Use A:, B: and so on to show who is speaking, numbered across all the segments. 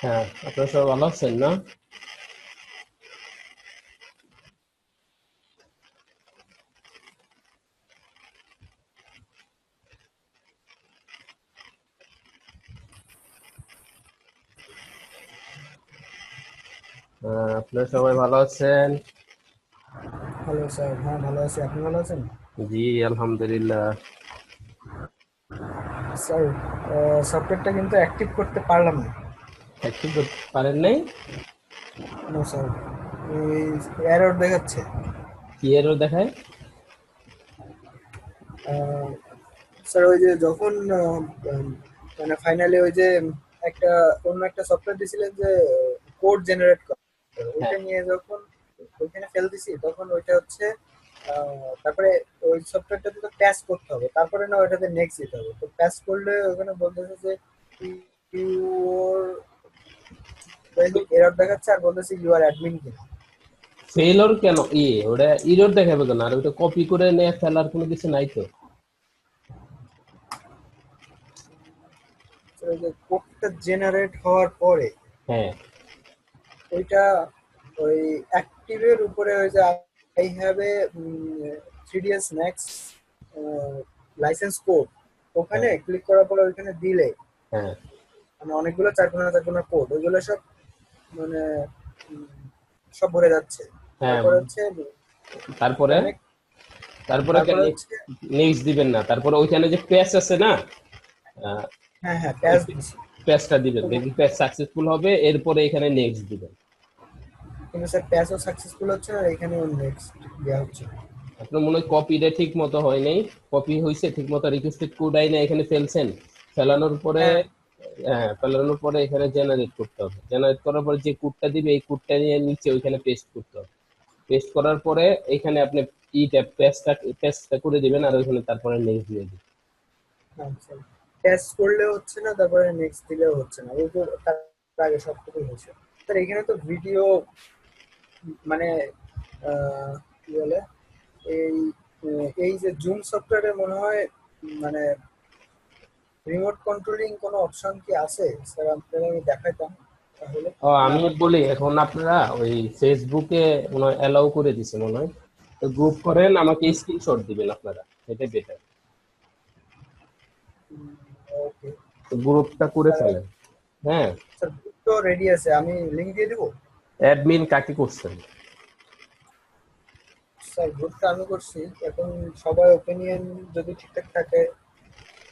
A: হ্যাঁ, আপনারা সবাই ভালো আছেন না? আপনারা সবাই ভালো আছেন?
B: হ্যালো স্যার, হ্যাঁ ভালো আছি। আপনি ভালো আছেন?
A: জি, আলহামদুলিল্লাহ।
B: স্যার, সফটওয়্যারটা কিন্তু অ্যাক্টিভ করতে পারলাম না।
A: একটু করতে পারেন নাই?
B: নো স্যার, ওই এরর দেখাচ্ছে।
A: কি এরর দেখায়?
B: আহ, স্যার ওই যে যখন মানে ফাইনালি ওই যে একটা অন্য একটা সফটওয়্যার দিছিলেন যে কোড জেনারেট করা,
A: হ্যাঁ,
B: ওইটা নিয়ে যখন ওইখানে ফেল দিছি তখন ওইটা হচ্ছে তারপরে ওই সফটওয়্যারটাতে তো প্যাস করতে হবে, তারপরে না ওইটাতে নেক্সট দিতে হবে। তো প্যাস করলে ওখানে বলতেছে যে ইউর যাই হোক এরর দেখাচ্ছে আর বলতেছে ইউ আর অ্যাডমিন কিনা।
A: ফেলর কেন? ওটা এরর দেখাবে কেন? আর ওটা কপি করে নিয়ে ফেলার কোনো কিছু নাই তো।
B: তো ওই যে কোডটা জেনারেট হওয়ার পরে
A: হ্যাঁ,
B: ওইটা ওই অ্যাক্টিভের উপরে ওই যে I have a 3ds max licence code, ওখানে
A: হ্যাঁ,
B: ক্লিক করার পরে ওইখানে দিলে
A: হ্যাঁ,
B: মানে অনেকগুলো চারকোনা কোড, ওইগুলো সব মানে উম, সব ভরে যাচ্ছে।
A: হ্যাঁ।
B: তারপর হচ্ছে
A: তারপরে
B: কানেক্ট,
A: তারপরে কেন
B: তারপরে হচ্ছে
A: নেক্সট দিবেন না? তারপরে ওইখানে যে প্যাচ আছে না,
B: হ্যাঁ হ্যাঁ প্যাচ দিছি।
A: প্যাচটা দিবেন,
B: তো
A: দেখি প্যাচ সাকসেসফুল হবে, এরপরে এখানে নেক্সট দিবেন।
B: কিন্তু স্যার প্যাচও সাকসেসফুল হচ্ছে না, এখানেও নেক্সট দেওয়া হচ্ছে না।
A: আপনার মনে হয় কপিটা ঠিক মতো হয় নাই। কপি হয়েছে ঠিক মতো, রিকোয়েস্টেড কোড আইনে এখানে ফেলছেন। ফেলানোর পরে
B: হ্যাঁ
A: ফেলানোর পরে এখানে জেনারেট করতে হবে। জেনারেট করার পরে যে কোডটা দিবে এই কোডটা নিয়ে নিচে ওইখানে পেস্ট করতে হবে। পেস্ট করার পরে এখানে আপনি পেস্টটা করে দিবেন, আর ওইখানে তারপরে নেক্সট দিয়ে দিবেন।
B: আচ্ছা, টেস্ট করলেও হচ্ছে না, তারপরে নেক্সট দিলেও হচ্ছে না, ওই তো তার আগে সবটুকুই হয়েছে। স্যার এখানে তো ভিডিও মানে কি বলে এই এই যে জুম সফটওয়্যারে মনে হয় মানে রিমোট কন্ট্রোলিং কোনো অপশন কি আছে স্যার? আপনাদের আমি দেখাইতাম তাহলে।
A: ও,
B: মানে
A: আমি
B: আমার তো
A: বলি, এখন আপনারা ওই ফেসবুকে মনে হয় অ্যালাউ করে দিছে মনে হয়। তো গ্রুপ করেন, আমাকে স্ক্রিনশট দিবেন আপনারা, এটা বেটার।
B: ওকে
A: তো গ্রুপটা করে
B: স্যার।
A: ফেলেন। হ্যাঁ,
B: স্যার গ্রুপ তো রেডি আছে, আমি লিংক দিয়ে দেবো।
A: অ্যাডমিন কাকে করছেন?
B: স্যার গ্রুপটা আমি করছি, এখন সবাই ওপিনিয়ন যদি ঠিকঠাক থাকে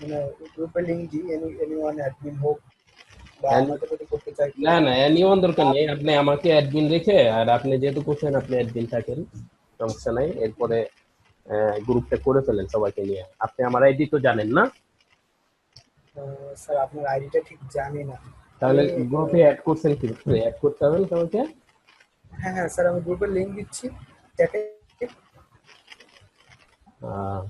B: মানে গ্রুপে লিংক দিই, এনিওয়ান অ্যাডমিন হোক বা আমাকে যদি করতে চাই
A: না,
B: কেউ।
A: না, নিয়ম দরকার নেই। আপনি আমাকে অ্যাডমিন রেখে, আর আপনি যেহেতু করছেন আপনি অ্যাডমিন থাকেন, সমস্যা নাই। এরপরে গ্রুপটা করে ফেলেন সবাইকে নিয়ে। আপনি আমার আইডি তো জানেন না?
B: স্যার আপনার আইডিটা ঠিক জানি না
A: তাহলে
B: আমি।
A: গ্রুপে অ্যাড করছেন কি? অ্যাড করতে হবে না সবাইকে?
B: হ্যাঁ হ্যাঁ স্যার, আমি গ্রুপের লিংক দিচ্ছি চ্যাটে।
A: আহ,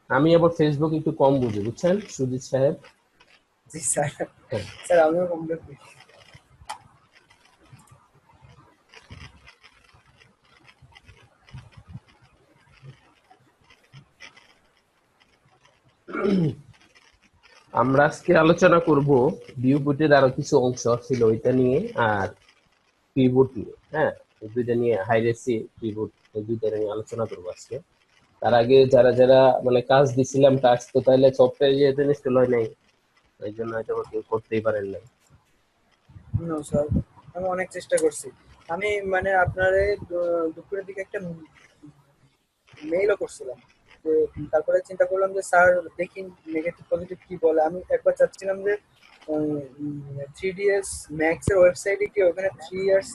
A: আমি আবার ফেসবুক একটু কম বুঝি, বুঝছেন সুজিত সাহেব।
B: জি স্যার।
A: হ্যাঁ,
B: স্যার আমিও কমপ্লিট করি।
A: আমরা আজকে আলোচনা করব ভিউপুটের আরো কিছু অংশ ছিল ওইটা নিয়ে, আর পিভট নিয়ে। হ্যাঁ, এই দুইটা নিয়ে, হাইরেসি পিভট, এই দুইটা নিয়ে আলোচনা করবো আজকে। তার আগে যারা যারা মানে কাজ দিছিলাম, কাজ তো তাহলে সফটওয়্যার যেহেতু ইনস্টল হয় নাই, এই জন্য হয়তো বা কেউ করতেই পারেন নাই।
B: নো স্যার, আমি অনেক চেষ্টা করছি। আমি মানে আপনার এই দুপুরের দিকে একটা মেইলও করছিলাম যে তারপরে চিন্তা করলাম যে স্যার দেখি নেগেটিভ পজিটিভ কি বলে। আমি একবার চাচ্ছিলাম যে 3ds ম্যাক্স এর ওয়েবসাইটে কি ওখানে 3 ইয়ার্স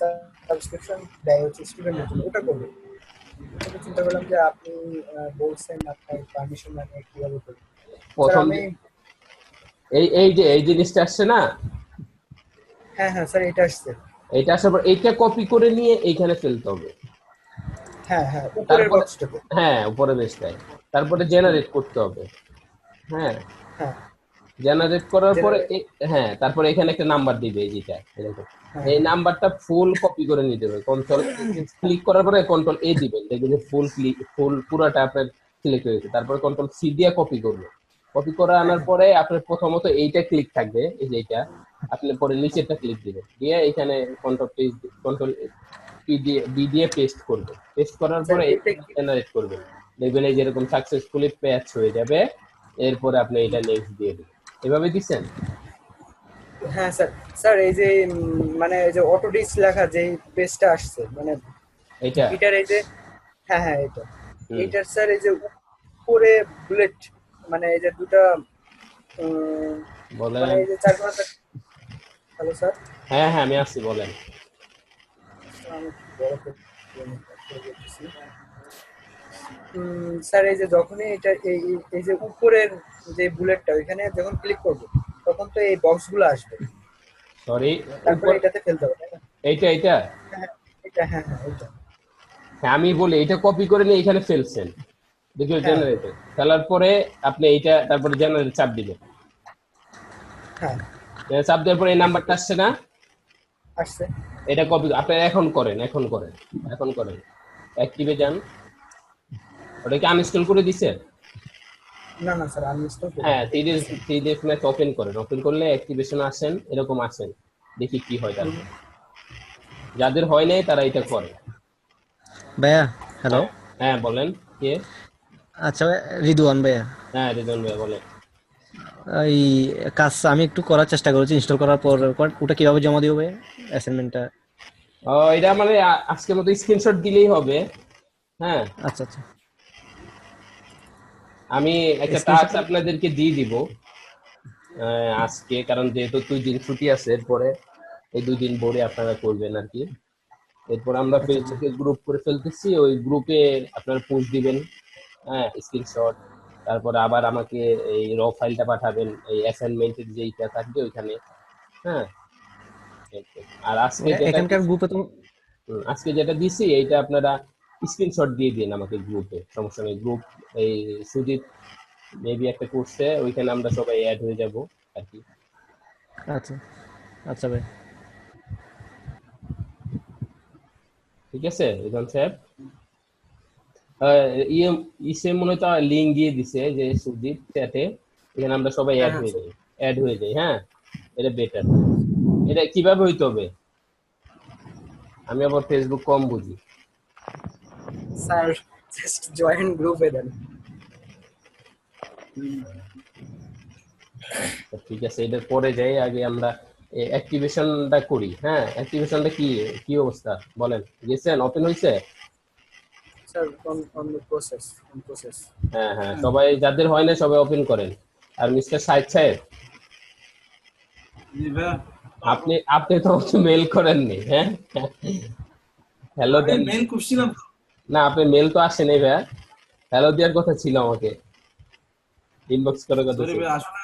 B: সাবস্ক্রিপশন দেয় হচ্ছে স্টুডেন্টের জন্য, ওটা করবো। কিন্তু চিন্তা করলাম যে আপনি বলছেন আপনার পারমিশন না নিয়ে কিভাবে করবেন। স্যার
A: প্রথম
B: আমি
A: যে এই জিনিসটা আসছে না,
B: হ্যাঁ হ্যাঁ স্যার এটা আসছে।
A: এইটা আসার পর এইটা কপি করে নিয়ে এইখানে ফেলতে হবে।
B: হ্যাঁ হ্যাঁ উপরের
A: তারপরে,
B: বক্সটাতে।
A: হ্যাঁ, উপরে বেসটায়, তারপরে জেনারেট করতে হবে। হ্যাঁ,
B: হ্যাঁ
A: জেনারেট করার পরে
B: জেনারেট।
A: হ্যাঁ, তারপরে এখানে একটা নাম্বার দিবে যেটা এরকম।
B: হ্যাঁ
A: এই
B: হ্যাঁ
A: নাম্বারটা ফুল কপি করে নিতে হবে, কন্ট্রোল ক্লিক করার পরে কন্ট্রোল এ দিবেন, দেখবেন যে ফুল পুরাটা আপনার সিলেক্ট হয়ে গেছে। তারপরে কন্ট্রোল সি দিয়ে কপি করবে, কপি করে
B: হ্যাঁ
A: আনার
B: হ্যাঁ।
A: পরে আপনার প্রথমত এইটা ক্লিক থাকবে, এই যে এইটা, আপনি পরে নিচেরটা ক্লিক দিবেন, দিয়ে এখানে কন্ট্রোল বি দিয়ে পেস্ট করবে, পেস্ট করার
B: স্যার
A: পরে
B: এটা কি?
A: জেনারেট করবেন, দেখবেন এই যেরকম সাকসেসফুলি প্যাচ হয়ে যাবে। এরপরে আপনি এটা নেক্সট দিয়ে দিবেন। এভাবে দিচ্ছেন?
B: হ্যাঁ স্যার। স্যার এই যে মানে এই যে অটো ডিস্ক লেখা যে পেজটা আসছে মানে
A: এটা
B: এটার এই যে, হ্যাঁ হ্যাঁ এটা,
A: হুম
B: এইটার স্যার এই যে উপরে বুলেট মানে এই যে দুটা উম, মানে
A: বলেন।
B: এই যে 4-5টা। Hello sir.
A: হ্যাঁ হ্যাঁ, আমি আসছি, বলেন।
B: আমি বড় করে বলতেছি। স্যার এই যে যখনই এটা এই যে উপরের যে বুলেটটা ওইখানে যখন ক্লিক করব তখন তো এই বক্সগুলো আসবে,
A: সরি,
B: তারপরে
A: উপর
B: এটাতে ফেলতে হবে তাই না?
A: এইটা
B: হ্যাঁ হ্যাঁ, এটা হ্যাঁ হ্যাঁ এটা।
A: হ্যাঁ, আমি বলি এটা কপি করে নিয়ে এখানে ফেলছেন, দেখো
B: হ্যাঁ
A: জেনারেটর ফেলার পরে আপনি এইটা তারপরে জেনারেট চাপ দিবেন।
B: হ্যাঁ
A: চাপ দেওয়ার পরে এই নাম্বারটা আসছে না,
B: আসছে।
A: এটা কপি আপনি এখন করেন, এখন করেন, অ্যাক্টিভে যান। ওটা কি আনইনস্টল করে দিছেন?
B: না না স্যার আমি ইনস্টল করি
A: হ্যাঁ,
B: না, দেখতেছি।
A: থ্রি ডেজ ম্যাচ ওপেন করেন, ওপেন করলে অ্যাক্টিভেশন আসেন, এরকম আসেন, দেখি কি হয়
B: হুম,
A: তারপর। যাদের হয় নাই তারা এটা করে।
C: ভাইয়া, হ্যালো।
A: হ্যাঁ হ্যাঁ, বলেন। কে?
C: আচ্ছা ভাই, রিদওয়ান ভাইয়া।
A: হ্যাঁ, রিজন ভাই বলেন।
C: এই কাজ আমি একটু করার চেষ্টা করেছি, ইনস্টল করার পর ওটা কিভাবে জমা দিব ভাইয়া, অ্যাসাইনমেন্টটা?
A: এটা মানে আজকের মতো স্ক্রিনশট দিলেই হবে। হ্যাঁ,
C: আচ্ছা আচ্ছা।
A: আমি একটা
C: স্ক্রিনশট।
A: টাস্ক আপনাদেরকে দিয়ে দিব আজকে, কারণ যেহেতু 2 দিন ছুটি আছে, এরপরে এই 2 দিন পরে আপনারা করবেন আর কি। এরপর আমরা
C: আচ্ছা আচ্ছা।
A: ফেসবুকে গ্রুপ করে ফেলতেছি, ওই গ্রুপে আপনারা পোস্ট দিবেন, হ্যাঁ, স্ক্রিনশট। তারপরে আবার আমাকে এই র ফাইলটা পাঠাবেন, এই অ্যাসাইনমেন্টের যেইটা থাকবে ওইখানে। হ্যাঁ, আর আজকে যেটা
C: এখানকার গ্রুপে তো।
A: আজকে যেটা দিছি এইটা আপনারা স্ক্রিনশট দিয়ে দিন আমাকে গ্রুপে, সমস্যা নেই। গ্রুপ এই সুদীপ মেবি একটা করছে, ওইখানে আমরা সবাই অ্যাড হয়ে যাব আর কি।
C: আচ্ছা আচ্ছা ভাই।
A: ঠিক আছে রিজন সাহেব? আহ, ইয়ে ইসে মনে তো লিঙ্ক দিয়ে দিছে যে সুদীপ চ্যাটে, এখানে আমরা সবাই
B: হ্যাঁ
A: অ্যাড
B: হ্যাঁ
A: হয়ে
B: স্যার।
A: যাই, হ্যাঁ, এটা বেটার। এটা কিভাবে হইতে হবে? আমি আবার ফেসবুক কম বুঝি।
B: স্যার জাস্ট জয়েন গ্রুপে দেন।
A: তো ঠিক আছে, এটার পরে যাই, আগে আমরা অ্যাক্টিভেশনটা করি। হ্যাঁ, অ্যাক্টিভেশনটা কি কি অবস্থা বলেন, গেছেন, ওপেন হয়েছে?
B: Sir on on the process, on process.
A: হ্যাঁ হ্যাঁ, সবাই যাদের হয় না সবাই ওপেন করেন। আর মিস্টার সাইদ সাহেব,
D: জি ভাইয়া।
A: আপনি আপনি তো মেল করেননি, হ্যাঁ? হ্যালো
D: আমি
A: দেন।
D: মেইল করছিলাম তো।
A: না, আপনি মেল তো আসেনি ভাইয়া, হ্যালো দেওয়ার কথা ছিল, আমাকে ইনবক্স করার কথা
D: সরি
A: ছিল।
D: ভাই, আসলে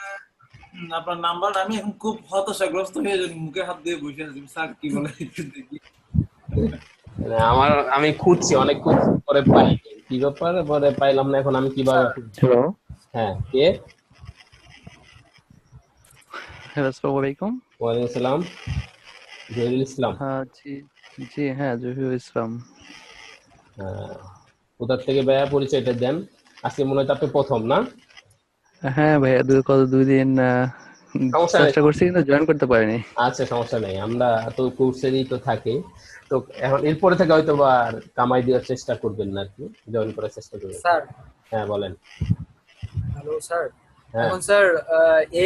D: আপনার নাম্বার আমি এখন খুব হতাশাগ্রস্ত হয়ে যাচ্ছি, মুখে হাত দিয়ে বসে আছি, স্যার কি বলে একটু দেখি।
A: মানে আমি খুঁজছি, অনেক খুঁজছি, পরে পাই কি ব্যাপার, পরে পাইলাম না, এখন আমি কিভাবে
B: স্যার
E: हेलो।
A: হ্যাঁ, কে?
E: हेलो, अस्सलाम वालेकुम।
A: ওয়ালাইকুম আসসালাম, জহিরুল ইসলাম।
E: हाँ जी। जी हाँ, জহিরুল ইসলাম।
A: হ্যাঁ, কোথা থেকে ভাইয়া পরিচয়টা দেন? আজকে মনে হয় তো আপনি প্রথম না?
E: হ্যাঁ ভাইয়া, গত 2 দিন
A: সমস্যা নেই,
E: চেষ্টা করছি কিন্তু জয়েন করতে পারিনি।
A: আচ্ছা সমস্যা নেই, আমরা তো কোর্সেরই তো থাকি। তো এখন এরপরে থেকে হয়তো বা আর কামাই দেওয়ার চেষ্টা করবেন না আর কি, জয়েন করার চেষ্টা করবেন।
B: স্যার
A: হ্যাঁ বলেন।
B: Hello sir.
A: হ্যাঁ,
B: এখন স্যার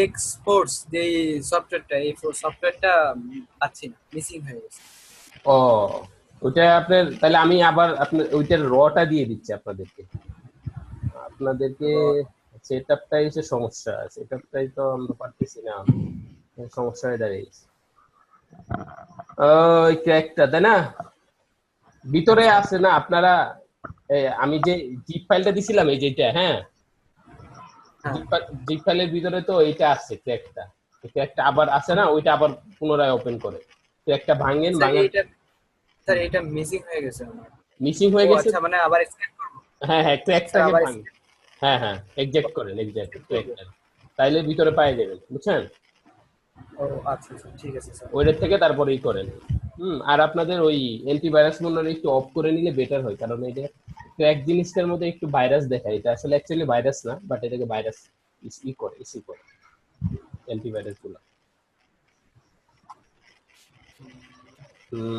B: এক্সপোর্টস যে সফটওয়্যারটা, এই সফটওয়্যারটা পাচ্ছি না, মিসিং হয়ে গেছে।
A: ও, ওইটা আপনার, তাহলে আমি আবার আপনার ওইটার রটা দিয়ে দিচ্ছি আপনাদেরকে। সেটআপটাই হচ্ছে সমস্যা, সেটআপটাই তো আমরা পারতেছি না, সমস্যা হয়ে দাঁড়িয়েছে। ওই ক্র্যাকটা, তাই না? ভিতরে
B: আচ্ছা
A: আছে না আপনারা, আমি যে জিপ ফাইলটা দিছিলাম এই যেটা, হ্যাঁ,
B: হ্যাঁ
A: জিপ ফাইলের ভিতরে তো এইটা আছে ক্র্যাকটা, ক্র্যাকটা আবার আছে না, ওইটা আবার পুনরায় ওপেন করে ক্র্যাকটা ভাঙেন,
B: স্যার
A: ভাঙার
B: এইটা, স্যার এটা মিসিং হয়ে গেছে আমার।
A: মিসিং
B: ও
A: হয়ে গেছে।
B: আচ্ছা, মানে আবার স্ক্যান করব?
A: হ্যাঁ হ্যাঁ,
B: স্যার
A: ক্র্যাকটাকে
B: আবার
A: ভাঙেন। হ্যাঁ হ্যাঁ, এক্সাক্ট করেন, এক্সাক্ট ক্র্যাকটা। তাইলে ভিতরে পাই যাবেন, বুঝছেন?
B: ও আচ্ছা আচ্ছা, ঠিক আছে স্যার।
A: ওইটার থেকে তারপরেই করেন। আর আপনাদের ওই অ্যান্টিভাইরাস মনে হয় একটু অফ করে নিলে বেটার হয়, কারণ এই যে ক্র্যাক জিনিসটার মধ্যে একটু ভাইরাস দেখায়, এটা আসলে অ্যাকচুয়ালি ভাইরাস না, বাট এটাকে ভাইরাস ইস্যু করে অ্যান্টিভাইরাস গুলো।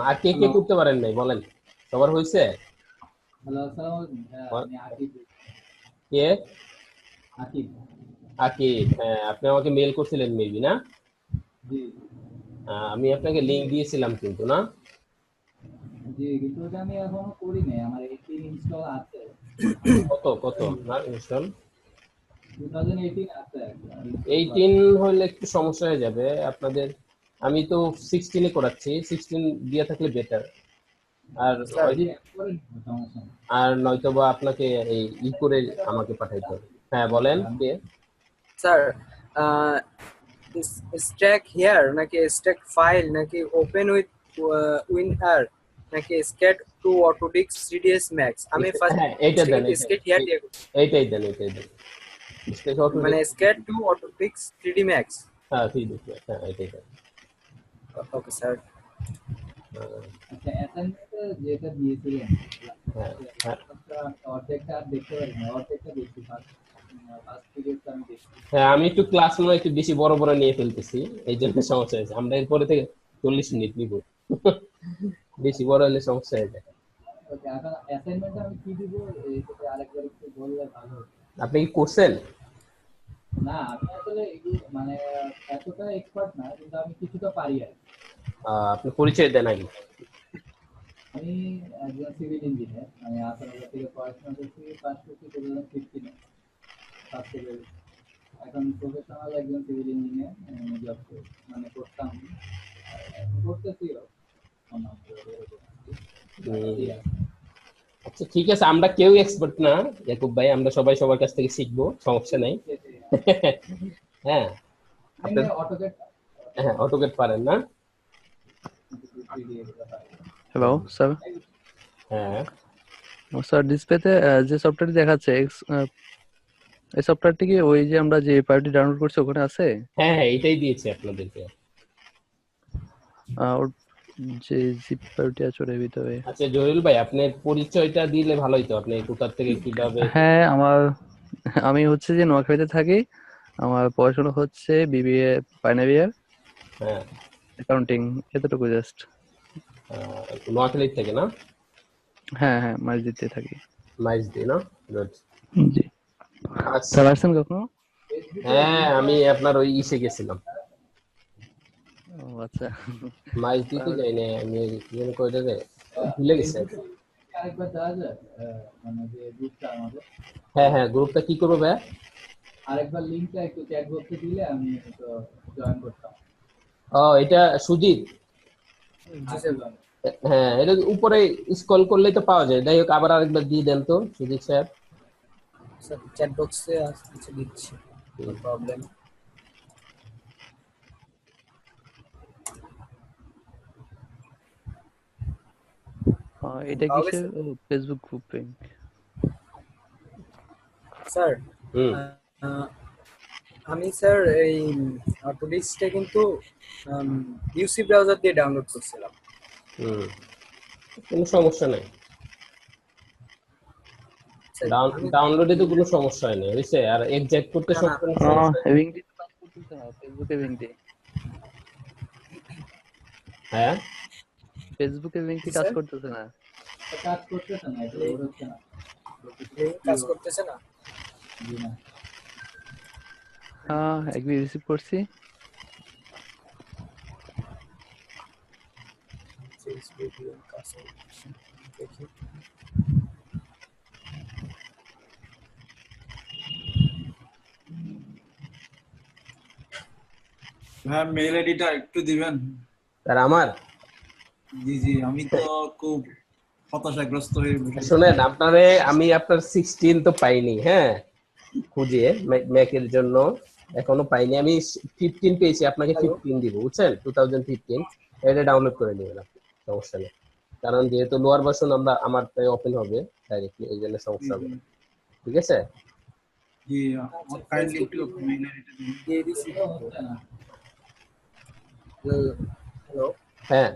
A: আর কে কে করতে পারেন নাই বলেন, সবার হয়েছে?
F: হ্যালো, আসসালামু আলাইকুম। হ্যাঁ, আমি আকিব।
A: কে?
F: আকিব।
A: আকিব, হ্যাঁ আপনি আমাকে মেল করছিলেন মেবি না?
F: জি
A: আমি আপনাকে লিংক দিয়েছিলাম কিন্তু না?
F: জি, কিন্তু ওটা আমি এখনো করি নাই। আমার 18 ইনস্টল আছে।
A: কত কত না ইনস্টল?
F: 2018 আছে একটা install করা।
A: 18 হলে একটু সমস্যা হয়ে যাবে আপনাদের। আমি তো 16 এ করাচ্ছি, 16 দিয়ে থাকলে বেটার। আর
F: জি, করেন, সমস্যা নেই।
A: আর নয়তো বা আপনাকে এই করে আমাকে পাঠাইতে হবে। হ্যাঁ বলেন কে?
B: স্যার স্ট্যাক হিয়ার নাকি স্ট্যাক ফাইল নাকি ওপেন উইথ উইনহার নাকি স্কেট টু অটোডিস্ক 3ds ম্যাক্স? আমি ফার্স্ট
A: হ্যাঁ এইটা দেন,
B: স্কেট হিয়ার দিয়ে করছি।
A: এইটাই দেন। স্টেক আউট
B: মানে স্কেট টু অটোডিস্ক 3D ম্যাক্স।
A: হ্যাঁ ঠিক আছে, হ্যাঁ এইটাই দেন।
B: Okay sir.
F: আচ্ছা, অ্যাসাইনমেন্টে যেটা দিয়েছিলেন,
A: হ্যাঁ হ্যাঁ
F: অর্ধেকটা আর দেখতে পারি না, অর্ধেকটা দেখছি। ফার্স্ট পিরিয়ডটা আমি দেখছি।
A: হ্যাঁ আমি একটু ক্লাস মনে হয় একটু বেশি বড় বড় নিয়ে ফেলতেছি, এই জন্য সমস্যা হয়েছে। আমরা এরপরে থেকে 40 মিনিট নিব। বেশি বড় হলে সমস্যা হয়ে যায়।
F: ওকে, এখন অ্যাসাইনমেন্টে আমি কি দিব এটা আরেকবার একটু বললে ভালো হতো।
A: আপনি কি করছেন?
F: না, আমি আসলে এগুলো মানে এতটা এক্সপার্ট না, কিন্তু আমি কিছুটা পারি আর কি।
A: আপনি পরিচয় দেন আগে।
F: আমি একজন সিভিল ইঞ্জিনিয়ার, আমি আসানসোল থেকে পড়াশোনা করছি, পাস করছি 2015-এ ফার্স্ট থেকে। এখন প্রফেশনাল একজন সিভিল ইঞ্জিনিয়ার জব মানে করতাম, করতেছিও
A: আচ্ছা ঠিক আছে, আমরা কেউ এক্সপার্ট না ইয়াকুব ভাই, আমরা সবাই সবার কাছ থেকে শিখবো, সমস্যা নাই। হ্যাঁ আপনার
F: অটোকেট
A: হ্যাঁ অটোকেট পারেন না?
E: Hello sir.
A: হ্যাঁ
E: স্যার ডিসপ্লেতে যে সফটওয়্যারটি দেখাচ্ছে এই সফটওয়্যারটি কি ওই যে আমরা যে পার্টি ডাউনলোড করছি ওখানে আছে?
A: হ্যাঁ হ্যাঁ এটাই দিয়েছি আপনাদেরকে।
E: ওর যে জিপ পার্টি আছে ওর ভিতরে।
A: আচ্ছা জহিরুল ভাই, আপনার পরিচয়টা দিলে ভালো হতো, আপনি কোথা থেকে কিভাবে?
E: হ্যাঁ আমি হচ্ছে যে নোয়াখালীতে থাকি। আমার পড়াশোনা হচ্ছে বিবিএ ফাইনাল ইয়ার,
A: হ্যাঁ
E: অ্যাকাউন্টিং, এতটুকু জাস্ট।
A: নোয়াখালী থেকে না?
E: হ্যাঁ হ্যাঁ, মাঝদিতে থাকি।
A: মাইজদি না? গুড।
E: জি।
A: আচ্ছা
E: স্যার আসছেন কখনো?
A: হ্যাঁ আমি আপনার ওই ইসে গেছিলাম,
E: ও আচ্ছা।
A: মাইজদি তো যাই না আমি, কি যেন কই রে ভুলে গেছি।
F: আরেকবার দেওয়া যায়, মানে যে গ্রুপটা আমাদের,
A: হ্যাঁ হ্যাঁ গ্রুপটা কি করবো ভাই?
F: আরেকবার লিঙ্কটা একটু চ্যাট বক্সে দিলে আমি তো জয়েন করতাম।
A: এটা সুজিত।
B: জি স্যার।
A: হ্যাঁ এটা উপরে স্ক্রল করলেই তো পাওয়া যায়। যাই হোক আবার আরেকবার দিয়ে দেন তো সুজিত স্যার।
B: স্যার চ্যাট বক্সে আসছে, দিচ্ছি, নো প্রবলেম।
E: এটা কিসের? Facebook group link.
B: স্যার
A: হুম
B: আমি স্যার এই অটোডিস্কটা কিন্তু ইউসি ব্রাউজার দিয়ে ডাউনলোড করছিলাম।
A: হুম কোনো সমস্যা নাই,
B: স্যার,
A: ডাউনলোডে তো কোনো সমস্যা হয় না বুঝছে। আর এক্সাক্ট করতে
B: না,
A: সব
B: না।
A: কোনো সমস্যা নেই।
E: লিংকটি তো কাজ করতেছে না, ফেসবুকের লিংকটি।
A: হ্যাঁ
E: ফেসবুকের লিংকটি
B: জি,
E: কাজ
B: স্যার।
E: করতেছে না।
F: কাজ করতেছে না, এটা লোড হচ্ছে না।
B: লিংক কাজ করতেছে না।
F: জি না।
E: হ্যাঁ একবার রিসিভ করছি।
B: ফেসবুক লিংক আছে, দেখি।
D: হ্যাঁ, মেইল আইডিটা একটু দিবেন।
A: আর আমার
D: জি জি, আমি তো খুব হতাশাগ্রস্ত হয়ে বসে।
A: শোনেন, আপনারে আমি আপনার 16 তো পাইনি, হ্যাঁ খুঁজে ম্যাকের জন্য এখনো পাইনি। আমি 15 পেয়েছি, আপনাকে 15 দিব বুঝছেন, 2015। এটা ডাউনলোড করে নেবেন আপনি, সমস্যা নেই। কারণ যেহেতু লোয়ার ভার্সন আমার তাই ওপেন হবে ডাইরেক্টলি, এই জন্য সমস্যা হবে না। ঠিক আছে?
D: জি
B: আচ্ছা
D: কাইন্ডলি
B: ফেসবুক
D: একটু
B: লিংক
D: মেইল আইডিটা দিন।
B: দিয়ে দিছি
F: এটা হচ্ছে না।
B: হ্যালো
A: হ্যাঁ,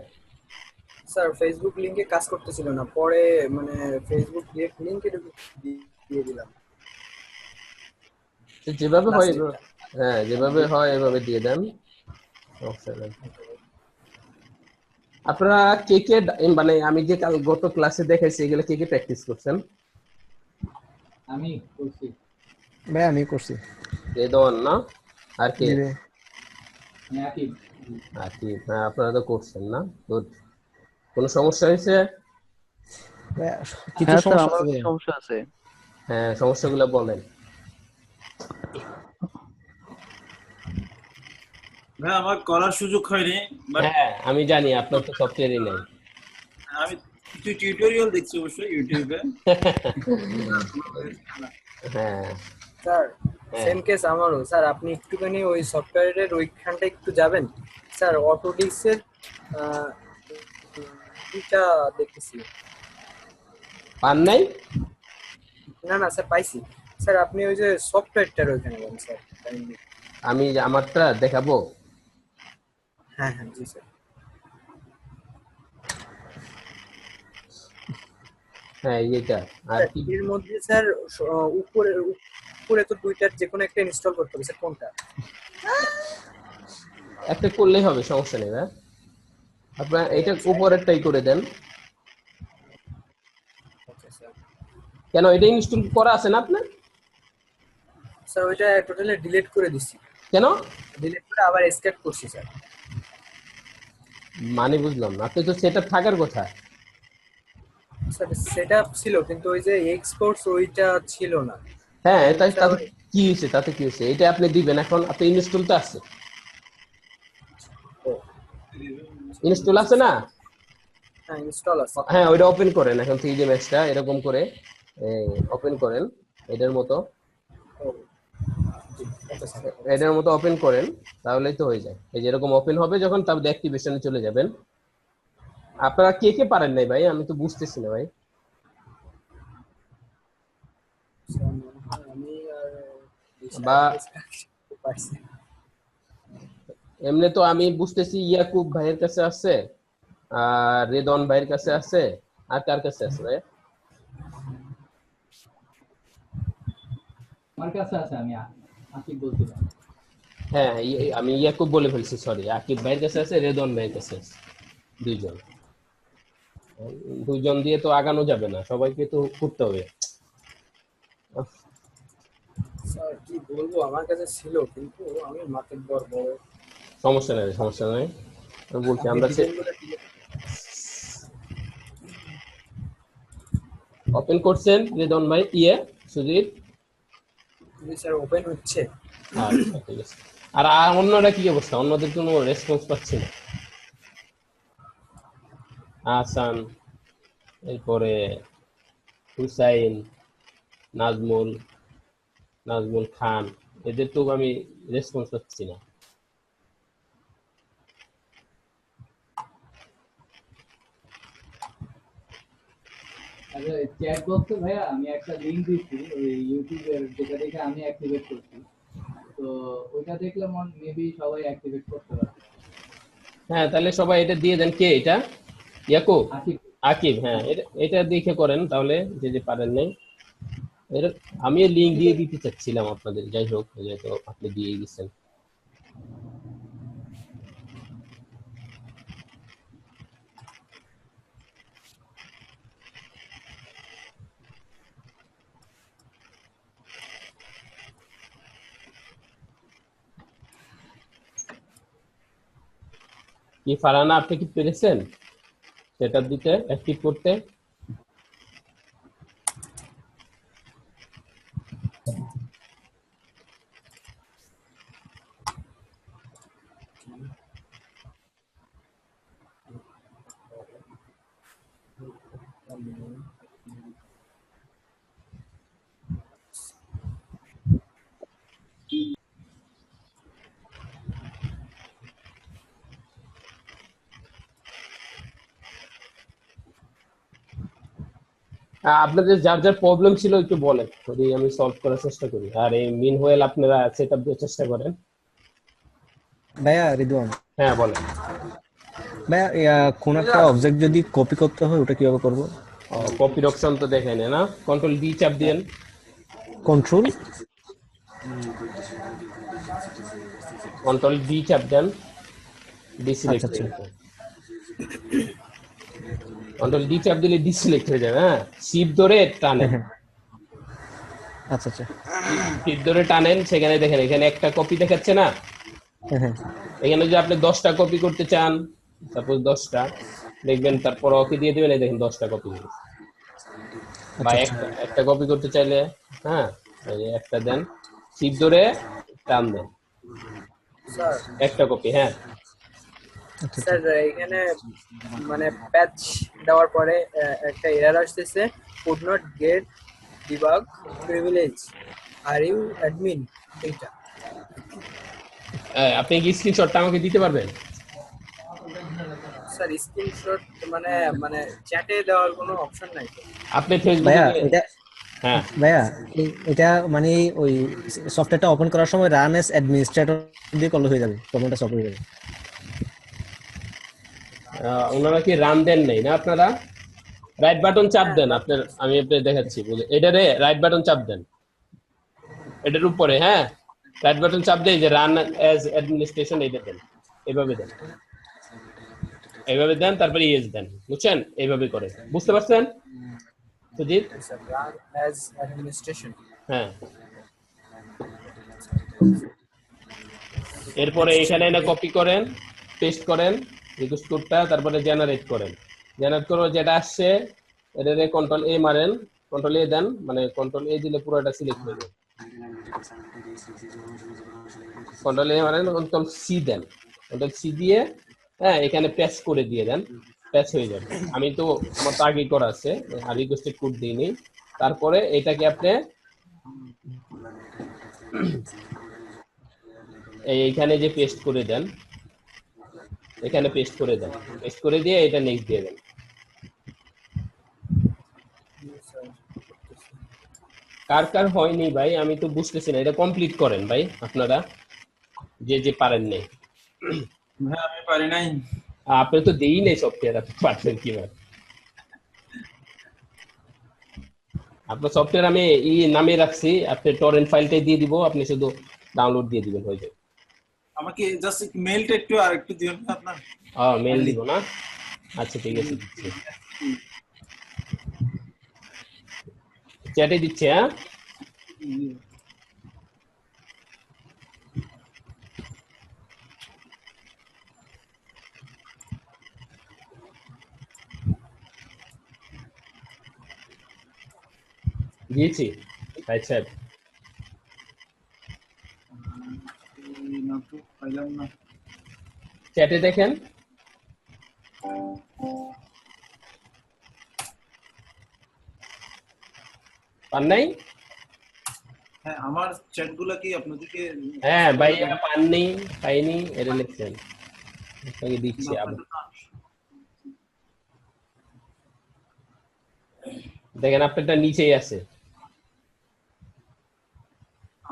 B: স্যার, ফেসবুক লিংকে কাজ করতেছিল না, পরে মানে ফেসবুক ডিরেক্ট লিংকে দিয়ে দিলাম
A: তো যেভাবে হয়
B: লাস্টেরটা।
A: হ্যাঁ যেভাবে হয় এভাবে দিয়ে দেন, সমস্যা নেই। আপনারা কে কে মানে আমি যে গত ক্লাসে দেখাইছি এগুলো কে কে প্র্যাকটিস করছেন?
F: আমি করছি।
C: ভাই আমি করছি।
A: রেদওয়ান না? আর কে?
C: জি ভাই।
F: আমি আকিব।
A: আকি, হ্যাঁ আপনারা তো করছেন না? গুড। কোনো সমস্যা হয়েছে?
C: ভাই, কিছু
E: হ্যাঁ স্যার,
C: সমস্যা
E: আমারও
C: আছে
E: কি
C: ভাই।
E: সমস্যা আছে?
A: হ্যাঁ, সমস্যাগুলো বলেন।
D: ভাই আমার করার সুযোগ হয়নি, বাট
A: হ্যাঁ আমি জানি আপনার তো সফটওয়্যারই নাই।
D: আমি কিছু টিউটোরিয়াল দেখছি অবশ্যই ইউটিউবে।
A: হ্যাঁ
B: স্যার
A: হ্যাঁ,
B: সেম কেস আমারও। স্যার আপনি একটুখানি ওই সফটওয়্যারের ওইখানটা একটু যাবেন স্যার, অটোডিক্সের ইটা দেখতেছি।
A: পান নাই?
B: না না স্যার, পাইছি। স্যার আপনি ওই যে সফটওয়্যারটার ওইখানে যান স্যার kindly।
A: আমি আমারটা দেখাবো।
B: হ্যাঁ হ্যাঁ জি স্যার।
A: হ্যাঁ এইটা। আর
B: স্যার
A: কি?
B: এর মধ্যে স্যার উপরে উপরে তো দুইটার যে কোনো একটা ইনস্টল করতে হবে স্যার, কোনটা?
A: একটা করলেই হবে, সমস্যা নেই। হ্যাঁ আপনার
B: ও
A: এটা
B: আচ্ছা,
A: উপরেরটাই করে দেন।
B: আচ্ছা স্যার।
A: কেন, এটা ইনস্টল করা আছে না আপনার?
B: স্যার ওইটা টোটালি ডিলিট করে দিচ্ছি,
A: কেন?
B: ডিলিট করে আবার এসকেপ করছি স্যার।
A: মানে বুঝলাম না, আপনি তো সেটা থাকার কথা।
B: স্যার সেট আপ ছিল কিন্তু ওই যে এক্সপোর্টস ওইটা ছিল না।
A: হ্যাঁ
B: দেন
A: তাই,
B: স্যার
A: তাতে কি হয়েছে? তাতে কি হয়েছে? এটা আপনি দিবেন, এখন আপনি ইনস্টল তো আছে,
B: ও
A: ইনস্টল আছে না?
B: হ্যাঁ ইনস্টল আছে।
A: হ্যাঁ ওইটা ওপেন করেন এখন, 3D ম্যাক্সটা এরকম করে ওপেন করেন, এটার মতো,
B: ও ওকে স্যার।
A: এটার মতো ওপেন করেন, তাহলেই তো হয়ে যায়। এই যে এরকম ওপেন হবে যখন, তারপর অ্যাক্টিভেশনে চলে যাবেন। আপনারা কে কে পারেন নাই ভাই? আমি তো বুঝতেছি না ভাই।
B: স্যার মনে হয় আমি আর
A: বা
B: পারছি।
A: এমনি তো আমি বুঝতেছি ইয়াকুব ভাইয়ের কাছে আছে, আর রেদন ভাইয়ের কাছে আছে, আর কার কাছে আছে ভাই?
F: আমার কাছে আছে, আমি আকিব বলছিলাম।
A: হ্যাঁ আমি ইয়াকুব বলে ফেলছি, সরি। আকিব ভাইয়ের কাছে আছে, রেদন ভাইয়ের কাছে আছে, দুইজন। দুইজন দিয়ে তো আগানো যাবে না, সবাইকে তো করতে হবে।
B: স্যার কি বলবো, আমার কাছে ছিল কিন্তু আমি মার্কেট বড় বড়
A: সমস্যা নাই, সমস্যা নাই, আমি বলছি
B: আমি
A: আমরা
B: ডিজাইনগুলো ডিলিট।
A: ওপেন করছেন রেদন ভাই, সুজিত?
B: স্যার ওপেন হচ্ছে।
A: আচ্ছা ঠিক আছে। আর অন্যরা কি অবস্থা? অন্যদের কোনো রেসপন্স পাচ্ছি না। আহসান, এরপরে হুসাইন, নাজমুল, নাজমুল খান, এদের তো আমি রেসপন্স পাচ্ছি না।
F: আচ্ছা চ্যাট বক্সে ভাইয়া আমি একটা লিংক দিচ্ছি ওই ইউটিউবের, যেটা দেখে আমি অ্যাক্টিভেট করছি। তো ওইটা দেখলে মেবি সবাই অ্যাক্টিভেট করতে পারবে।
A: হ্যাঁ তাহলে সবাই এটা দিয়ে দেন। কে এটা? ইয়াকুব?
F: আকিব।
A: আকিব, হ্যাঁ
F: হ্যাঁ।
A: এটা দেখে করেন তাহলে, যে যে পারেন নাই। এটা আমিও লিঙ্ক দিয়ে দিতে চাচ্ছিলাম আপনাদের, যাই হোক যেহেতু আপনি দিয়ে দিচ্ছেন। কি ফারানা, আপনি কি পেরেছেন সেটা দিতে, অ্যাক্টিভ করতে? আপনাদের যার যার প্রবলেম ছিল একটু বলেন, যদি আমি সলভ করার চেষ্টা করি। আর এই মিন হোয়েল আপনারা সেট আপ দেওয়ার চেষ্টা করেন।
C: ভাইয়া রিদওয়ান,
A: হ্যাঁ বলেন।
C: ভাইয়া কোন একটা অবজেক্ট যদি কপি করতে হয় ওটা কিভাবে করব?
A: কপির অপশন তো দেখায় না, কন্ট্রোল ডি চাপ দিয়েন।
C: কন্ট্রোল
A: কন্ট্রোল ডি চাপ দেন, ডিসিলেক্ট
C: আচ্ছা আচ্ছা
A: কন্ট্রোল ডি চাপ দিলে ডিসিলেক্ট হয়ে যাবে। হ্যাঁ, শিপ ধরে টানেন,
C: হ্যাঁ আচ্ছা আচ্ছা
A: শিপ ধরে টানেন, সেখানে দেখেন এখানে একটা কপি দেখাচ্ছে না,
C: হ্যাঁ হ্যাঁ
A: এখানে যদি আপনি 10টা কপি করতে চান, সাপোজ 10টা দেখবেন, তারপর ওকে দিয়ে দিবেন, এই দেখেন 10টা কপি। বা
C: আচ্ছা
A: একটা একটা কপি করতে চাইলে, হ্যাঁ এই যে একটা দেন, শিপ ধরে টান দেন,
B: স্যার
A: একটা কপি। হ্যাঁ
C: আচ্ছা
B: স্যার এখানে মানে প্যাচ দেওয়ার পরে একটা এরর আসতেছে, could not get debug privilege, are you admin? এইটা
A: আপনি কি স্ক্রিনশটটা আমাকে দিতে পারবেন?
B: স্যার স্ক্রিনশট মানে মানে চ্যাটে দেওয়ার কোনো অপশন নাই তো।
A: আপনি ফেসবুকে
C: ভাইয়া এটা
A: হ্যাঁ
C: ভাইয়া এটা মানে ওই সফটওয়্যারটা ওপেন করার সময় রান এস অ্যাডমিনিস্ট্রেটর দিয়ে করলে হয়ে যাবে, প্রবলেমটা সলভ হয়ে যাবে।
A: ওনারা কি রান দেন নাই না? আপনারা রাইট বাটন চাপ দেন, আপনার আমি আপনাকে দেখাচ্ছি বলে, এটারে রাইট বাটন চাপ দেন, এটার উপরে, হ্যাঁ রাইট বাটন চাপ দেন, যে রান অ্যাজ অ্যাডমিনিস্ট্রেশন এটা দেন, এভাবে দেন, এইভাবে দেন, তারপরে ইয়েস দেন, বুঝছেন? এইভাবে করে, বুঝতে পারছেন Sujit?
B: Sir run as administration.
A: হ্যাঁ, এরপরে এখানে এনে কপি করেন, পেস্ট করেন রিকোয়েস্ট কোডটা, তারপরে জেনারেট করেন, জেনারেট করে যেটা আসছে এটারে কন্ট্রোল এ মারেন, কন্ট্রোল এ দেন, মানে কন্ট্রোল এ দিলে পুরোটা সিলেক্ট হয়ে যাবে, কন্ট্রোল এ মারেন, কন্ট্রোল সি দেন, কন্ট্রোল সি দিয়ে হ্যাঁ এখানে প্যাচ করে দিয়ে দেন, প্যাচ হয়ে যাবে। আমি তো আমার তো আগেই করা আছে, আর রিকোয়েস্টেড কোড দিইনি। তারপরে এটাকে আপনি এইখানে যে পেস্ট করে দেন, এখানে পেস্ট করে দেন, পেস্ট করে দিয়ে এটা নেক্সট দিয়ে দেন। কার কার হয়নি ভাই আমি তো বুঝতেছি না, এটা কমপ্লিট করেন ভাই আপনারা, যে যে পারেন নাই।
D: হ্যাঁ আমি পারি নাই।
A: আপনি তো দেই নাই সফটওয়্যার, আপনি পারছেন কিভাবে? আপনার সফটওয়্যার আমি এই নামে রাখছি, আপনি টরেন্ট ফাইলটাই দিয়ে দিব, আপনি শুধু ডাউনলোড দিয়ে দিবেন, হয়ে যাবে।
D: আমাকে জাস্ট মেইলটা একটু আর একটু দিবেন না আপনার?
A: মেল দিব না? আচ্ছা ঠিক আছে, দিচ্ছি, চ্যাটে দিচ্ছে। হ্যাঁ দিয়েছি, আচ্ছা
D: না তো পাইলাম না।
A: চ্যাটে দেখেন, পান নাই?
D: হ্যাঁ আমার চ্যাটগুলো কি আপনাদেরকে?
A: হ্যাঁ ভাই পাননি, পাইনি, এটা লিখছেন, আপনাকে দিচ্ছি আবার দেখেন, আপনারটা নিচেই আছে।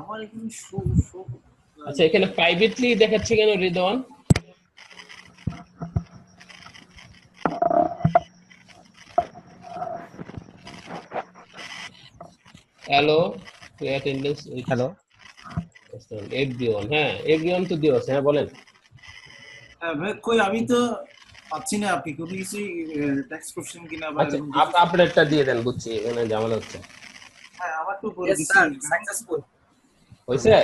D: আমার এখানে
A: আচ্ছা এখানে প্রাইভেটলি দেখাচ্ছে কেন Ridwan? Hello attendance,
C: hello
A: everyone, হ্যাঁ এভরিওয়ান তো দিওছে। হ্যাঁ বলেন।
D: হ্যাঁ ভাই কই আমি তো পাচ্ছি না, আপনি কোনো কিছু টেক্সট করছেন কিনা বা
A: আচ্ছা
D: এরকম কিছু?
A: আপনারটা দিয়ে দেন, বুঝছি এখানে ঝামেলা হচ্ছে।
D: হ্যাঁ আমার তো বলে
B: ইয়েস
D: দিছি।
B: Sir, successful.
A: হয়েছে?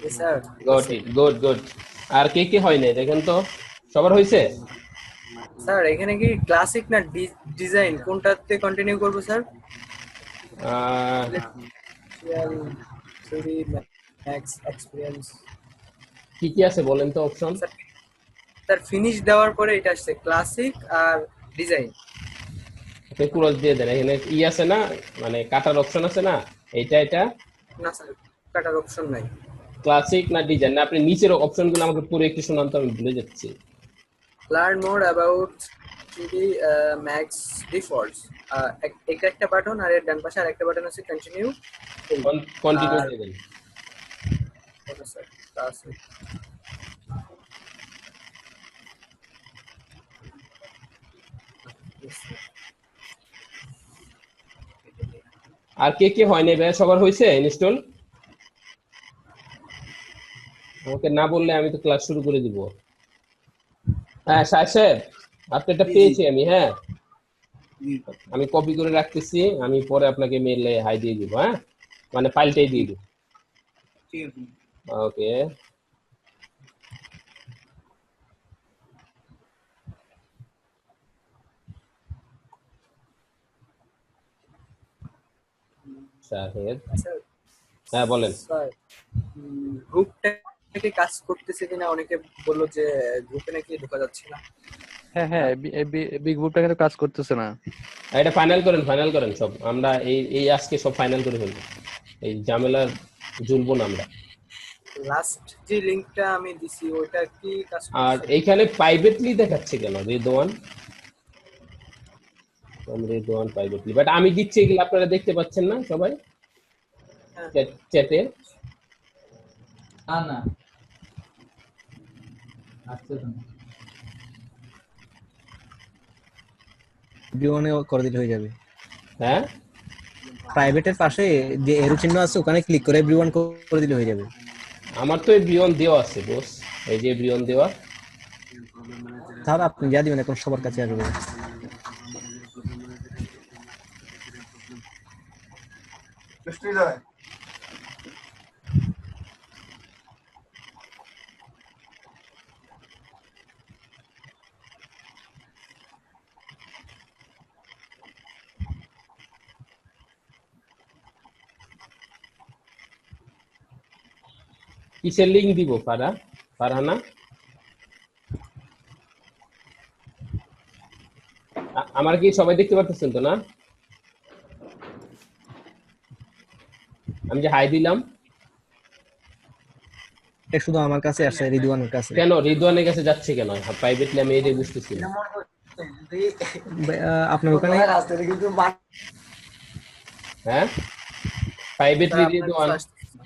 B: Yes sir.
A: Good good good. আর কে কে হয় নাই দেখেন তো, সবার হয়েছে?
B: স্যার এখানে কি ক্লাসিক না ডিজাইন কোনটাতে কন্টিনিউ করব স্যার? 3D max experience.
A: কি কি আছে বলেন তো অপশন?
B: স্যার ফিনিশ দেওয়ার পরে এটা আসছে ক্লাসিক আর ডিজাইন।
A: আপনি ক্রস দিয়ে দেন, এখানে ই আছে না, মানে কাটার অপশন আছে না, এটা এটা
B: না স্যার কাটার অপশন নাই।
A: ক্লাসিক না ডিজাইন না, আপনি নিচের অপশনগুলো আমাকে পুরো একটু শোনান তো, আমি ভুলে যাচ্ছি।
B: Learn more about GD max defaults, এটা একটা বাটন, আর এর ডান পাশে আরেকটা বাটন আছে কন্টিনিউ।
A: কন্টিনিউ
B: আর
A: দেবেন।
B: ওকে স্যার, আছে।
A: আর কে কে হয়নি ভাই, সবার হয়েছে ইনস্টল? আমাকে না বললে আমি তো ক্লাস শুরু করে দিব। হ্যাঁ সাহেব, আপনারটা পেয়েছি আমি। হ্যাঁ, আমি কপি করে রাখতেছি, আমি পরে আপনাকে মেইলে হাই দিয়ে দিব। হ্যাঁ, মানে ফাইলটাই দিয়ে দিব।
D: ঠিক আছে।
A: ওকে, সাহেব।
B: স্যার,
A: হ্যাঁ বলেন।
B: স্যার গ্রুপটা কি কাজ করতেছে কিনা, অনেকে বললো যে গ্রুপে নাকি ঢোকা যাচ্ছে না।
E: হ্যাঁ হ্যাঁ, বিগ গ্রুপটা কিন্তু কাজ করতেছে না।
A: এটা ফাইনাল করেন সব। আমরা এই এই আজকে সব ফাইনাল করে ফেলবো, এই ঝামেলার ঝুলবো না আমরা।
B: লাস্ট যে লিংকটা আমি দিছি ওটা কি কাজ
A: আর
B: করছে?
A: এইখানে প্রাইভেটলি দেখাচ্ছে কেন রেদওয়ান? রেদওয়ান প্রাইভেটলি, বাট আমি দিচ্ছি, এগুলো আপনারা দেখতে পাচ্ছেন না সবাই
B: হ্যাঁ।
A: চ্যাটে?
F: না না, আসছে তো না।
C: এভরিওয়ানে করে দিলে হয়ে যাবে।
A: হ্যাঁ,
C: প্রাইভেটের পাশে যে এরো চিহ্ন আছে ওখানে ক্লিক করে এভরিওয়ান করে দিলে হয়ে যাবে।
A: আমার তো এভরিওয়ান দেওয়া আছে বস, এই যে এভরিওয়ান দেওয়া।
C: তাহলে আপনি যা দিবেন এখন সবার কাছে আসবে।
A: কিসের লিঙ্ক দিব ফারহানা? আমার কি সবাই দেখতে পাচ্ছেন তো না? আমি যে হাই দিলাম,
C: এটা শুধু আমার কাছে আসছে, রিদওয়ানের কাছে।
A: কেন রিদওয়ানের কাছে যাচ্ছে কেন প্রাইভেটলি? আমি এটাই বুঝতেছি না।
C: আপনার ওখানে
A: হ্যাঁ, প্রাইভেটলি
B: স্যার, আপনার
A: রিদওয়ান
B: কিছু আসতেছে না।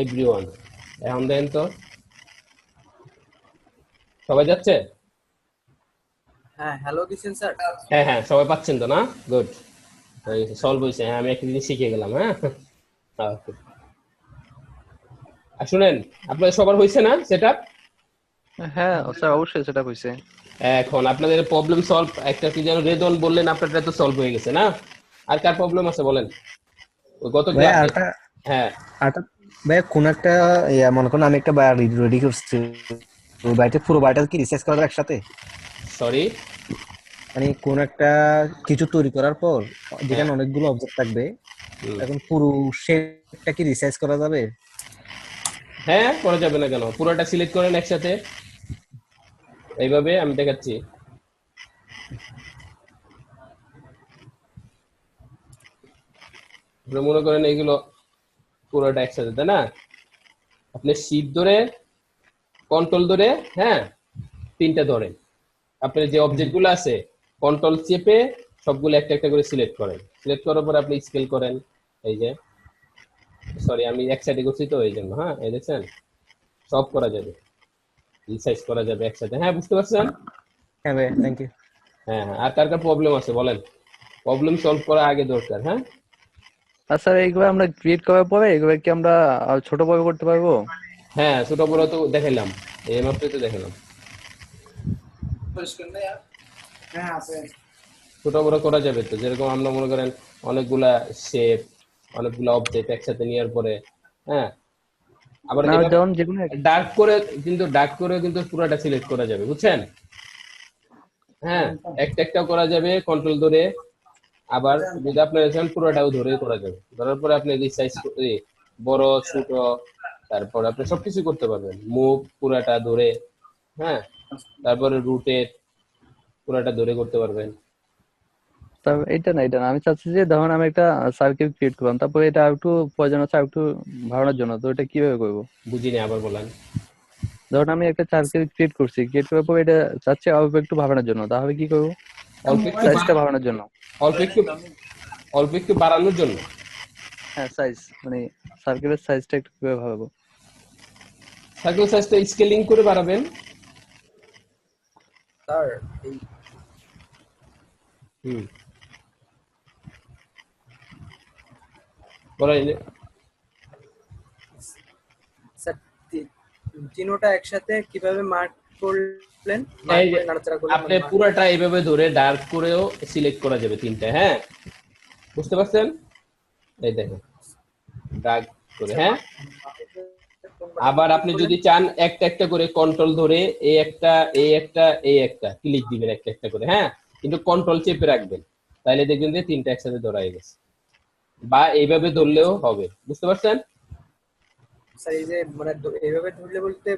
A: এভরিওয়ান, এখন দেন তো সবাই যাচ্ছে?
B: হ্যাঁ, হ্যালো দিছেন স্যার?
A: হ্যাঁ হ্যাঁ, সবাই পাচ্ছেন তো না? গুড, সলভ হয়েছে। হ্যাঁ, আমি একটা জিনিস শিখে গেলাম। হ্যাঁ, ওকে। আর শুনেন, আপনাদের সবার হয়েছে না সেটআপ?
E: হ্যাঁ স্যার, অবশ্যই সেটা হয়েছে।
A: এখন আপনাদের প্রবলেম সলভ, একটা কি যেন রেদন বললেন, আপনারটা তো সলভ হয়ে গেছে না? আর কার প্রবলেম আছে বলেন? ওই গত
C: ভাই
A: ক্লাসে।
C: আরটা
A: হ্যাঁ,
C: আরটা ভাই কোন একটা মনে করেন আমি একটা বায়ার রেডি করছি, ওই বাড়িতে পুরো বাড়িটা কি রিসার্চ করা যাবে একসাথে?
A: সরি।
C: মানে কোন একটা কিছু তৈরি করার পর যেখানে অনেকগুলো অবজেক্ট থাকবে, এখন পুরো শেপটা কি রিসাইজ করা যাবে?
A: হ্যাঁ, করা যাবে না কেন? পুরোটা সিলেক্ট করেন একসাথে, এইভাবে আমি দেখাচ্ছি। আপনি মনে করেন এইগুলো পুরোটা একসাথে, তাই না? আপনি শিট ধরে, কন্ট্রোল ধরে, হ্যাঁ, তিনটা ধরেন। আপনার যে অবজেক্ট গুলো আছে, কন্ট্রোল চেপে সবগুলো একটা একটা করে সিলেক্ট করেন। সিলেক্ট করার পর আপনি স্কেল করেন। এই যে, সরি আমি এক সাইডে করছি তো এই জন্য। হ্যাঁ, এই দেখছেন, সব করা যাবে, রিসাইজ করা যাবে একসাথে। হ্যাঁ, বুঝতে পারছেন?
C: হ্যাঁ ভাই, থ্যাংক ইউ।
A: হ্যাঁ হ্যাঁ, আর কার কার প্রবলেম আছে বলেন? প্রবলেম সলভ করা আগে দরকার। হ্যাঁ,
E: আর স্যার এইগুলো আমরা ক্রিয়েট করার পরে এগুলো কি আমরা ছোট ভাবে করতে পারবো?
A: হ্যাঁ, ছোট বড় তো দেখাইলাম, এই মাত্রই তো দেখালাম।
D: পরিষ্কার না यार?
B: হ্যাঁ আছে।
A: ছোট বড় করা যাবে তো, যেরকম আমরা মনে করেন অনেকগুলা শেপ, অনেকগুলা অবজেক্ট একসাথে নেওয়ার পরে, হ্যাঁ, আবার
E: না, যেমন যেকোনো
A: ডার্ক করে কিন্তু পুরোটা সিলেক্ট করা যাবে, বুঝছেন? হ্যাঁ, একটা একটা করা যাবে কন্ট্রোল ধরে। আবার যদি আপনার চান পুরোটাও ধরে করা যাবে। ধরার পরে আপনি রিসাইজ করে বড় ছোট, তারপর আপনি সবকিছু করতে পারবেন। মুভ পুরাটা ধরে, হ্যাঁ, তারপরে রুটেট পুরাটা ধরে করতে পারবেন।
E: স্যার, এটা না আমি চাচ্ছি যে ধরুন আমি একটা সার্কিট ক্রিয়েট করলাম, তারপরে এটা একটু প্রয়োজন আছে একটু ভাড়ানোর জন্য, তো এটা কিভাবে করবো?
A: বুঝিনি, আবার বলেন।
E: ধরুন আমি একটা সার্কেল ক্রিয়েট করছি, ক্রিয়েট করার পর এটা চাচ্ছি অল্প একটু বাড়ানোর জন্য, তাহলে কি করবো?
A: অল্প একটু
E: সাইজটা বাড়ানোর জন্য।
A: অল্প একটু বাড়ানোর জন্য।
E: হ্যাঁ সাইজ, মানে সার্কেলের সাইজটা একটু কিভাবে বাড়াবো?
A: সার্কেল সাইজটা স্কেলিং করে বাড়াবেন।
B: স্যার এই
A: বলেন।
B: স্যার তিনোটা একসাথে কিভাবে মার্ক করলেন?
A: এই যে
B: নাড়াচাড়া করলেন
A: আপনি পুরোটা এইভাবে ধরে ডার্ক করেও সিলেক্ট করা যাবে তিনটা, হ্যাঁ বুঝতে পারছেন? এই দেখেন ডার্ক করে, হ্যাঁ। আবার আপনি যদি চান একটা একটা করে কন্ট্রোল ধরে এই একটা ক্লিক দিবেন একটা একটা করে, হ্যাঁ, কিন্তু কন্ট্রোল চেপে রাখবেন, তাহলে দেখবেন যে তিনটা একসাথে ধরা হয়ে গেছে। বা এইভাবে ধরলেও হবে, বুঝতে পারছেন?
B: স্যার এই যে মানে এইভাবে ধরলে বলতে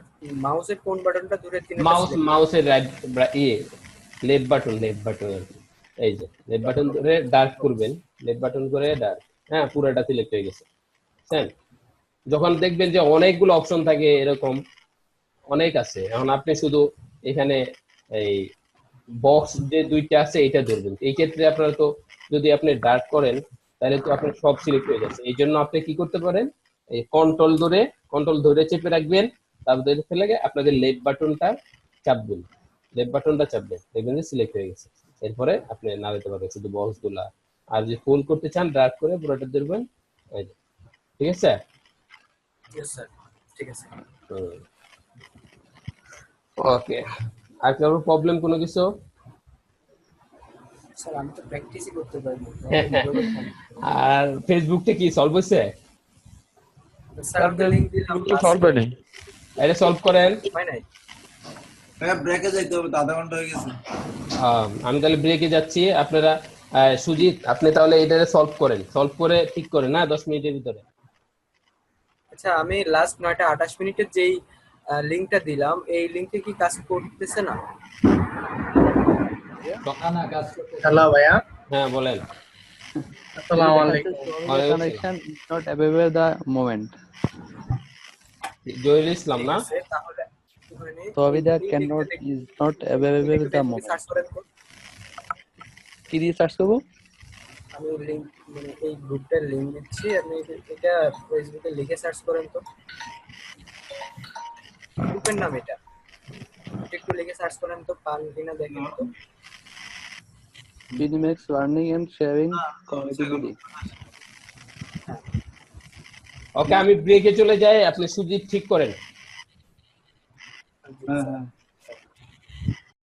B: মাউসের কোন বাটনটা ধরে
A: মাউসের রাইট লেফট বাটন আর কি। এই যে লেফট বাটন ধরে ডার্ক করবেন, লেফট বাটন করে ডার্ক, হ্যাঁ পুরোটা সিলেক্ট হয়ে গেছে, বুঝছেন? যখন দেখবেন যে অনেকগুলো অপশন থাকে, এরকম অনেক আছে, এখন আপনি শুধু এখানে এই বক্স যে দুইটা আছে এটা ধরবেন। এই ক্ষেত্রে আপনারা তো যদি আপনি ডার্ক করেন তাহলে তো আপনার সব সিলেক্ট হয়ে যাচ্ছে। এই জন্য আপনি কি করতে পারেন, এই কন্ট্রোল ধরে চেপে রাখবেন, তারপরে ফেলে আপনাদের লেফট বাটনটা চাপবেন, দেখবেন যে সিলেক্ট হয়ে গেছে। এরপরে আপনি নাড়াতে পারবেন শুধু বক্স গুলা। আর যে ফুল করতে চান ডার্ক করে পুরোটা ধরবেন, এই যে, ঠিক আছে?
B: স্যার ঠিক আছে
A: ওকে, আর কোনো প্রবলেম কোনো কিছু?
B: স্যার আমি তো প্র্যাকটিসই করতে পারি না।
A: আর ফেসবুকটা কি সলভ হয়েছে?
B: স্যার আমি লিংক দিলাম
E: সলভ হয়নি।
A: এটা সলভ করেন।
B: হয় নাই
D: হ্যাঁ ব্রেকে যাইতে হবে, তো আধা ঘন্টা হয়ে গেছে।
A: আমি তাহলে ব্রেকে যাচ্ছি। আপনারা সুজিত আপনি তাহলে এটা সলভ করে ঠিক করেন না 10 মিনিটের ভিতরে।
B: আচ্ছা আমি লাস্ট 9টা 28 মিনিটের যেই লিংকটা দিলাম, এই লিংকে কি কাজ করতেছে না?
F: না কাজ করতে
B: হ্যালো ভাইয়া,
A: হ্যাঁ বলেন।
B: আসসালামু আলাইকুম।
E: Connection is not available at the moment.
A: Zahirul ইসলাম না?
B: ঠিক আছে, তাহলে ওখানে
E: So Avida cannot is not available at the moment.
B: Search করেন তো।
E: কি দিয়ে সার্চ করবো?
B: আমি লিংক মানে এই গ্রুপটার লিংক দিচ্ছি, আপনি এটা ফেসবুকে লিখে সার্চ করেন তো। গ্রুপের নাম এটা, একটু লিখে সার্চ করেন তো, পান কিনা দেখেন তো।
E: BDMX learning and sharing community.
A: ওকে, আমি ব্রেকে চলে যাই, আপনি সুজিত ঠিক করেন।
F: হ্যাঁ